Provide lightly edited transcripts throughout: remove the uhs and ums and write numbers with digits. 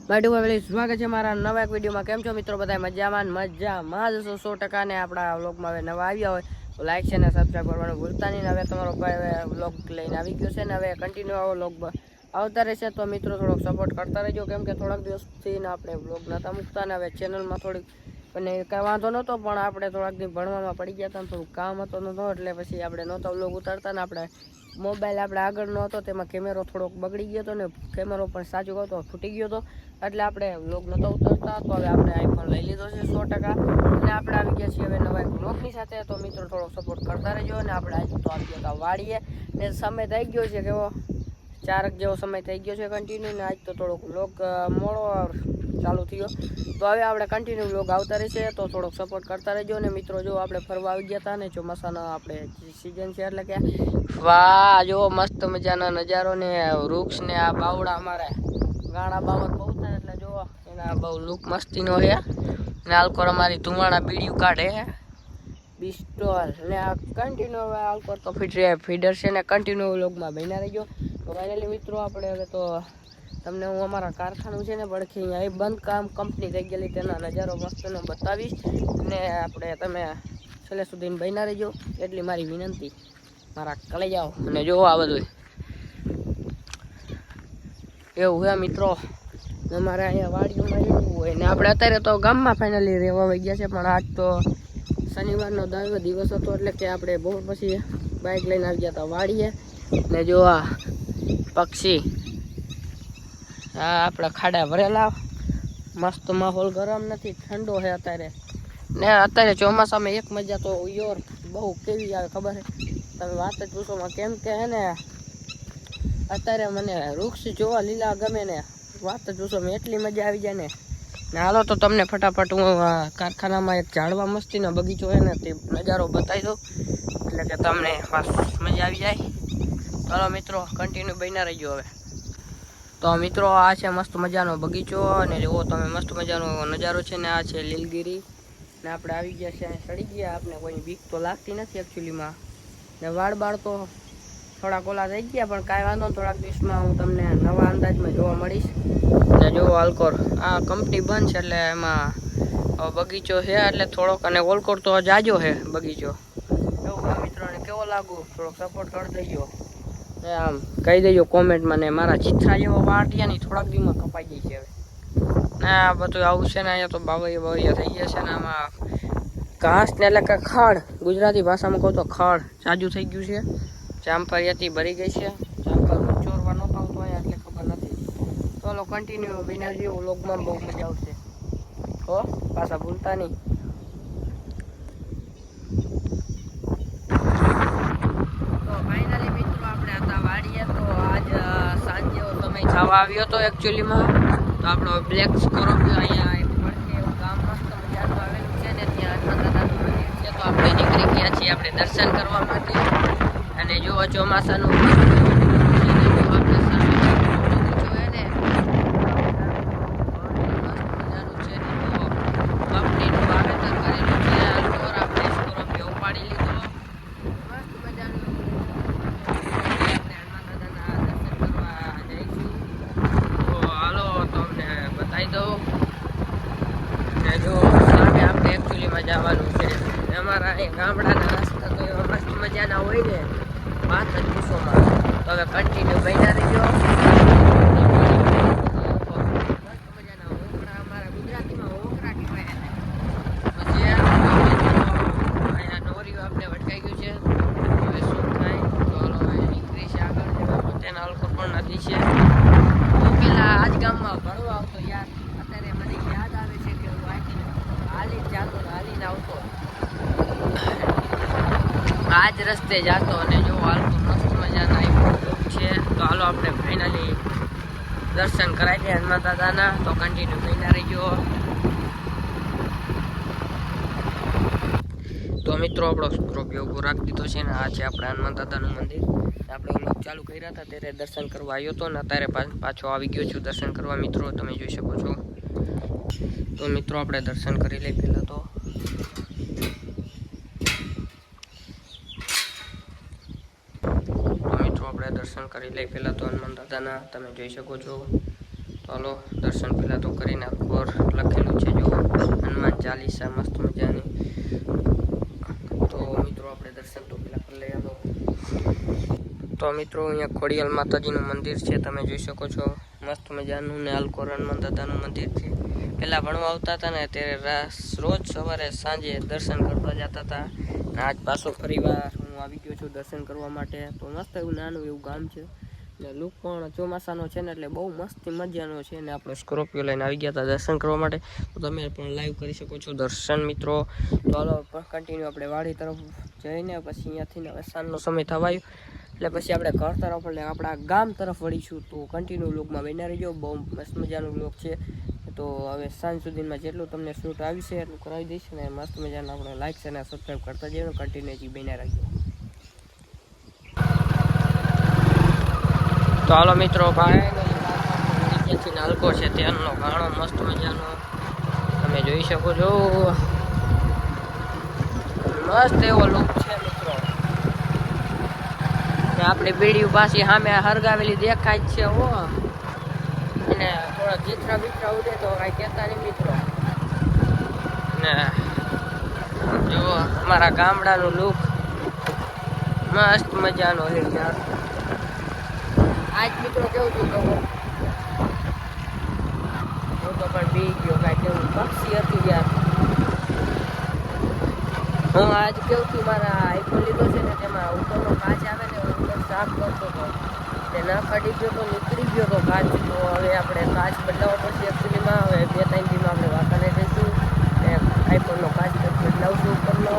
મારું ફેમિલી સ્વાગત છે મારા નવા એક વિડીયોમાં। કેમ છો મિત્રો? બધા મજામાં જ છો 100%। ને આપણા વ્લોગમાં હવે નવા આવ્યા હોય તો લાઈક છે ને સબસ્ક્રાઈબ કરવાનું ભૂલતા નહીં। હવે તમારો ભાઈ વ્લોગ લઈને આવી ગયો છે ને હવે કન્ટિન્યુ આવો વ્લોગ આવતા રહેશે તો મિત્રો થોડોક સપોર્ટ કરતા રહેજો, કેમ કે થોડાક દિવસથી આપણે વ્લોગ નહોતા મૂકતા ને હવે ચેનલમાં થોડીક અને કાંઈ વાંધો નહોતો, પણ આપણે થોડાક દિવસ ભણવામાં પડી ગયા હતા ને થોડુંક કામ હતો નહોતો એટલે પછી આપણે નહોતા વ્લોગ ઉતારતા ને આપણે મોબાઈલ આપણે આગળ નો હતો તેમાં કેમેરો થોડોક બગડી ગયો હતો ને કેમેરો પણ સાચું કહો તો ફૂટી ગયો હતો એટલે આપણે વ્લોગ નહોતા ઉતારતા। તો હવે આપણે આઈફોન લઈ લીધો છે 100% અને આપણે આવી ગયા છીએ હવે નવા વ્લોગની સાથે। તો મિત્રો થોડો સપોર્ટ કરતા રહેજો અને આપણે આજ તો આવી ગયા હતા વાડીએ ને સમય થઈ ગયો છે કેવો 4 જેવો સમય થઈ ગયો છે કન્ટિન્યુ ને આજ તો થોડોક વ્લોગ મોડો ચાલુ થયો તો હવે આપણે કન્ટિન્યુ વ્લોગ આવતા રહેશે તો થોડોક સપોર્ટ કરતા રહેજો। અને મિત્રો જો આપણે ફરવા આવી ગયા હતા ને ચોમાસાના આપણે સિઝન છે એટલે કે વાહ જો મસ્ત મજાના નજારો ને વૃક્ષ ને આ બાવડા અમારે ગાણા બાવળ બહુ થાય એટલે જો એના બહુ લુક મસ્તીનો છે ને આલકોર અમારી ધુમાડા બીડીયું કાઢે બિસ્ટોલ ને આ કન્ટિન્યુ હવે આલકોર તો ફીડર છે ને કન્ટિન્યુ વ્લોગમાં બન્યા રહેજો। તો ફાઇનલી મિત્રો આપણે હવે તો તમને હું અમારા કારખાનું છે ને પડખે અહીંયા એ બંધ કામ કંપની થઈ ગયેલી તેના નજારો મસ્તનો બતાવીશ ને આપણે તમે છેલ્લે સુધી બન્યા રહેજો એટલી મારી વિનંતી મારા કલે જાઓ। અને જો આ બધું એવું હે મિત્રો અમારે અહીંયા વાડીઓમાં એવું હોય ને આપણે અત્યારે તો ગામમાં ફાઇનલી રહેવા આવી ગયા છે, પણ આજ તો શનિવારનો દિવસ હતો એટલે કે આપણે બહુ પછી બાઇક લઈને આવી ગયા હતા વાડીએ ને જો આ પક્ષી હા આપણે ખાડા ભરેલા મસ્ત માહોલ ગરમ નથી ઠંડો છે અત્યારે ને અત્યારે ચોમાસામાં એક મજા તો યોર બહુ કેવી આવે ખબર છે તમે વાત જ પૂછોમાં, કેમ કે હે ને અત્યારે મને વૃક્ષ જોવા લીલા ગમે ને વાત જ પૂછો એટલી મજા આવી જાય ને હાલો તો તમને ફટાફટ હું કારખાનામાં એક ઝાડવા મસ્તીનો બગીચો છે ને તે નજારો બતાવી દઉં એટલે કે તમને મજા આવી જાય। ચાલો મિત્રો કન્ટિન્યુ બન્યા રહેજો હવે તો મિત્રો આ છે મસ્ત મજાનો બગીચો અને જુઓ તમે મસ્ત મજાનો નજારો છે ને આ છે લીલગીરી ને આપણે આવી ગયા છે અહીં ચડી ગયા આપણે કોઈ બીક તો લાગતી નથી એકચ્યુઅલીમાં ને વાળ બાળ તો થોડાક ઓલા થઈ ગયા પણ કાંઈ વાંધો થોડાક દિવસમાં હું તમને નવા અંદાજમાં જોવા મળીશ। ને જો આલકોર આ કંપની બંધ છે એટલે એમાં બગીચો છે એટલે થોડોક અને ઓલકોર તો જાજો છે બગીચો એવું મિત્રોને કેવો લાગુ થોડોક સપોર્ટ કરી દેજો ને આમ કહી દેજો કોમેન્ટમાં ને મારા ચિત્રા જેવો વાટિયા ની થોડાક દીમાં કપાઈ જાય છે હવે ને આ બધું આવું છે ને અહીંયા તો બાવૈયા થઈ ગયા છે ને આમાં ઘાસ ને એટલે કે ખડ ગુજરાતી ભાષામાં કહું તો ખડ જાજુ થઈ ગયું છે જામફળિયાથી ભરી ગઈ છે જામફળ ચોરવા નહોતો આવતો અહીંયા એટલે ખબર નથી। ચાલો કન્ટિન્યુ બિના જેવું વ્લોગમાં બહુ મજા આવશે હો પાછા ભૂલતા નહીં। તો ફાઇનલી મિત્રો આપણે હતા વાડીએ તો આજ સાંજ જેવો સમય થવા આવ્યો હતો એકચ્યુઅલીમાં તો આપણો બ્લેક સ્કોર્પિયો અહીંયા પડખે એવું ગામ મસ્ત મજાનું આવેલું છે ને ત્યાં દાદાનું મંદિર છે તો આપણે નીકળી ગયા છીએ આપણે દર્શન કરવા માટે અને જો ચોમાસાનું જવાનું છે અમારા અહીં ગામડાના રસ્તા તો એવા મસ્ત મજાના હોય ને વાત જ પૂછોમાં। તો હવે કન્ટિન્યુ બન્યા રહેજો મસ્ત મજાના ઓકરા અમારા ગુજરાતીમાં ઓકરા કહેવાય પછી અહીંયા નોરીઓ આપણે વટકાઈ ગયું છે હવે શું થાય તો હવે નીકળી છે આગળ તેના અલકો પણ નથી છે હું પેલા આજ ગામમાં ભણવા આવતો યાર અત્યારે મને યાદ આવે છે કે હું આથી હાલી જાતો હાલીને આવતો આજ રસ્તે જાતો અને જો હાલતો મસ્ત મજાના છે તો હાલો આપણે ફાઇનલી દર્શન કરાવી દઈએ હનુમાન દાદાના તો કન્ટિન્યુ બન્યા રહીજો। તો મિત્રો આપણો સ્કોર્પિયો ઊભો રાખી દીધો છે ને આ છે આપણે હનુમાન દાદાનું મંદિર આપણે વ્લોગ ચાલુ કર્યા હતા ત્યારે દર્શન કરવા આવ્યો હતો ને અત્યારે પાછો આવી ગયો છું દર્શન કરવા મિત્રો તમે જોઈ શકો છો। તો મિત્રો આપણે દર્શન કરી લઈએ પહેલાં તો મિત્રો આપણે દર્શન કરી લઈએ પહેલાં તો હનુમાન દાદાના તમે જોઈ શકો છો। હાલો દર્શન પહેલાં તો કરીને ઉપર લખેલું છે જો હનુમાન ચાલીસા મસ્ત મજાની. તો મિત્રો આપણે દર્શન તો પહેલાં કરી લઈએ. તો મિત્રો અહીંયા ખોડિયાલ માતાજીનું મંદિર છે, તમે જોઈ શકો છો મસ્ત મજાનું. ને અલકોર હનુમાન દાદાનું મંદિર છે. પહેલાં ભણવા આવતા હતા ને ત્યારે રોજ સવારે સાંજે દર્શન કરવા જતા હતા. આજ પાછો ફરીવાર હું આવી ગયો છું દર્શન કરવા માટે. તો મસ્ત એવું નાનું એવું ગામ છે ને લુક પણ ચોમાસાનો છે ને એટલે બહુ મસ્તી મજાનો છે. ને આપણે સ્કોર્પિયો લઈને આવી ગયા હતા દર્શન કરવા માટે. તો તમે પણ લાઈવ કરી શકો છો દર્શન મિત્રો. તો હાલો કન્ટિન્યુ આપણે વાડી તરફ જઈને પછી અહીંયાથી હવે સાંજનો સમય થવાયો એટલે પછી આપણે ઘર તરફ એટલે આપણા ગામ તરફ વળીશું. તો કન્ટિન્યુ વ્લોગમાં બન્યા રહીજો, બહુ મસ્ત મજાનું વ્લોગ છે. તો હવે સાંજ સુધીમાં જેટલું તમને શૂટ આવી છે એટલું કરાવી દઈશ ને મસ્ત મજાનું આપણે લાઈક છે અને સબસ્ક્રાઈબ કરતા જઈએ, કન્ટિન્યુઅસલી બન્યા રહીજો. તો હાલો મિત્રો ભાઈ નાલકો છે ત્યાંનો ઘાણો મસ્ત મજાનો તમે જોઈ શકો છો. મસ્ત એવો લુક છે મિત્રો. આપણી બીડી પાછી સામે હરગાવેલી દેખાય જ છે હો. અને થોડા ચીથરા બીથરા ઉડે તો કાંઈ કહેતા નહીં મિત્રો. ને જો અમારા ગામડાનું લુક મસ્ત મજાનો છે યાર. આજ મિત્રો કેવું છું કહું હું તો પણ બી ગયો કાંઈ કેવું પક્ષી હતું યાર. હું આજ કેવું છું મારા આઈફોન લીધો છે ને તેમાં ઉપરનો કાચ આવે ને ઉપર સાફ કરતો હતો તે ન ફાટી ગયો તો નીકળી ગયો તો કાચ. તો હવે આપણે કાચ બદલાવવા પડશે એકચ્યુઅલીમાં. હવે 2-3 દીમાં આપણે વાંકાને જઈશું ને આઈફોનનો કાચ બદલાવશું ઉપરનો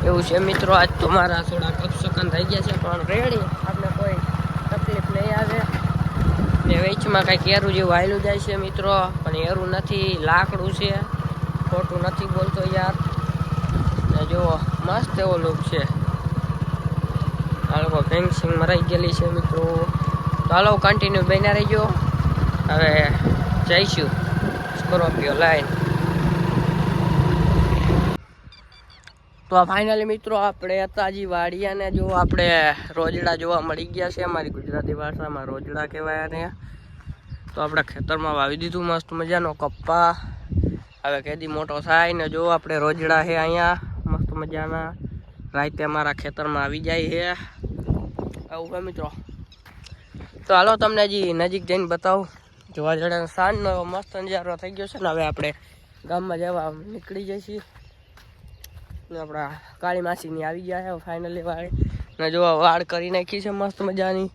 એવું છે મિત્રો. આજ તો મારા થોડા કપસકન થઈ ગયા છે પણ રેડી આપણે કોઈ તકલીફ નહીં આવે. ને વેચમાં કાંઈક એરું જેવું હાયલું જાય છે મિત્રો પણ એરું નથી, લાકડું છે, ખોટું નથી બોલતો યાર. ને જુઓ મસ્ત એવો લુક છે. આ લોકો ફેન્સિંગમાં રહી ગયેલી છે મિત્રો. તો હાલો કન્ટિન્યુ બન્યા રહીજો. હવે જઈશું સ્કોર્પિયો લાઈન. તો ફાઇનલી મિત્રો આપણે અતાજી વાડિયાને જો આપણે રોજડા જોવા મળી ગયા છે. અમારી ગુજરાતી ભાષામાં રોજડા કહેવાય ને. તો આપણે ખેતરમાં વાવી દીધું મસ્ત મજાનો કપ્પા. હવે કેદી મોટો થાય ને જો આપણે રોજડા છે અહીંયા મસ્ત મજાના. રાતે અમારા ખેતરમાં આવી જાય છે આવું છે મિત્રો. તો હાલો તમને હજી નજીક જઈને બતાવું. જોવા જડે સાંજનો મસ્ત નજારો થઈ ગયો છે ને. હવે આપણે ગામમાં જવા નીકળી જઈશું. ને આપણા કાળી માસીની આવી ગયા છે ફાઇનલી વાળ ને જોવા વાળ કરી નાખી છે મસ્ત મજાની.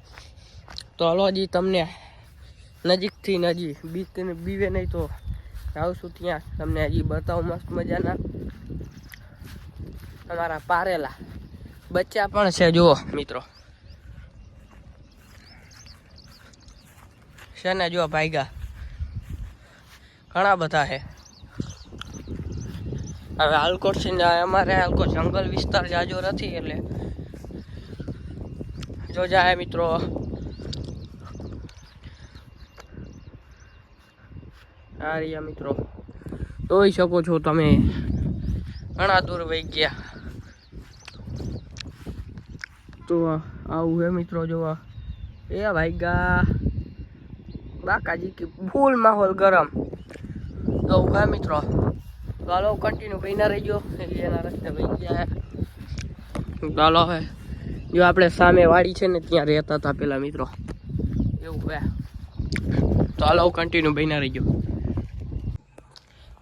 તો હાલો હજી તમને નજીકથી હજી બીવે નહીં તો આવશું ત્યાં તમને હજી બતાવું મસ્ત મજાના અમારા પારેલા બચ્ચા પણ છે જુઓ મિત્રો. છે ને જુઓ ભાઈગા ઘણા બધા છે. હવે હાલકોટ છે અમારે હાલકોટ જંગલ વિસ્તાર જાજો નથી એટલે જો જાય મિત્રો. આ રહ્યા મિત્રો જોઈ શકો છો તમે ઘણા દૂર વહી ગયા. તો આવું હે મિત્રો જોવા એ ભાઈગા બાકાજી કે ફૂલ માહોલ ગરમ. તો હા મિત્રો ચાલો કન્ટિન્યુ બન્યા રહીજો. એના રસ્તે વહી ગયા. ચાલો હવે જો આપણે સામે વાડી છે ને ત્યાં રહેતા હતા પેલા મિત્રો એવું હે. તો હાલો કન્ટિન્યુ બન્યા રહીજો.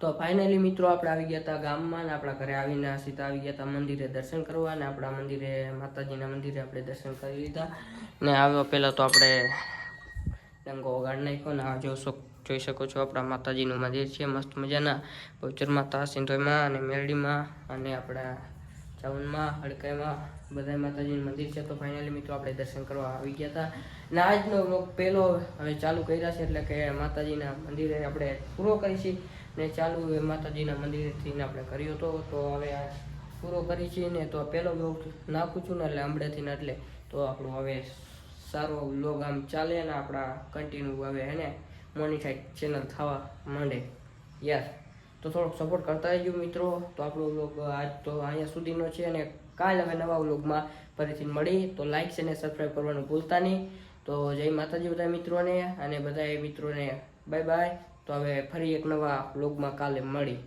તો ફાઇનલી મિત્રો આપણે આવી ગયા હતા ગામમાં ને આપણા ઘરે આવીને સીધા આવી ગયા હતા મંદિરે દર્શન કરવા. ને આપણા મંદિરે માતાજીના મંદિરે આપણે દર્શન કરી લીધા ને આવ્યો પહેલાં તો આપણે ડંગો વગાડી નાખ્યો ને આ જોઈ શકો છો આપણા માતાજીનું મંદિર છે મસ્ત મજાના. બહુચર માતા સિંધોઈમાં અને મેરડીમાં અને આપણા ચાવનમાં હડકાઈમાં બધા માતાજીનું મંદિર છે. તો ફાઇનલી મિત્રો આપણે દર્શન કરવા આવી ગયા હતા ને આજનો પહેલો હવે ચાલુ કર્યા છે એટલે કે માતાજીના મંદિરે આપણે પૂરો કરીશું ને ચાલુ માતાજીના મંદિરથી આપણે કર્યો હતો. તો હવે આ પૂરો કરી છીએ ને તો પહેલો વ્લોગ નાખું છું ને એટલે હમણાંથી ને એટલે તો આપણું હવે સારો વ્લોગ આમ ચાલે ને આપણા કન્ટિન્યુ હવે એને મોનિટાઈઝ ચેનલ થવા માંડે યાર. તો થોડોક સપોર્ટ કરતા રહેજો મિત્રો. તો આપણો વ્લોગ આજ તો અહીંયા સુધીનો છે અને કાલે હવે નવા વ્લોગમાં ફરીથી મળી. તો લાઈક છે ને સબસ્ક્રાઈબ કરવાનું ભૂલતા નહીં. તો જય માતાજી બધા મિત્રોને અને બધા મિત્રોને બાય બાય. તો હવે ફરી એક નવા વ્લોગમાં કાલે મળી.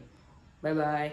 Bye bye.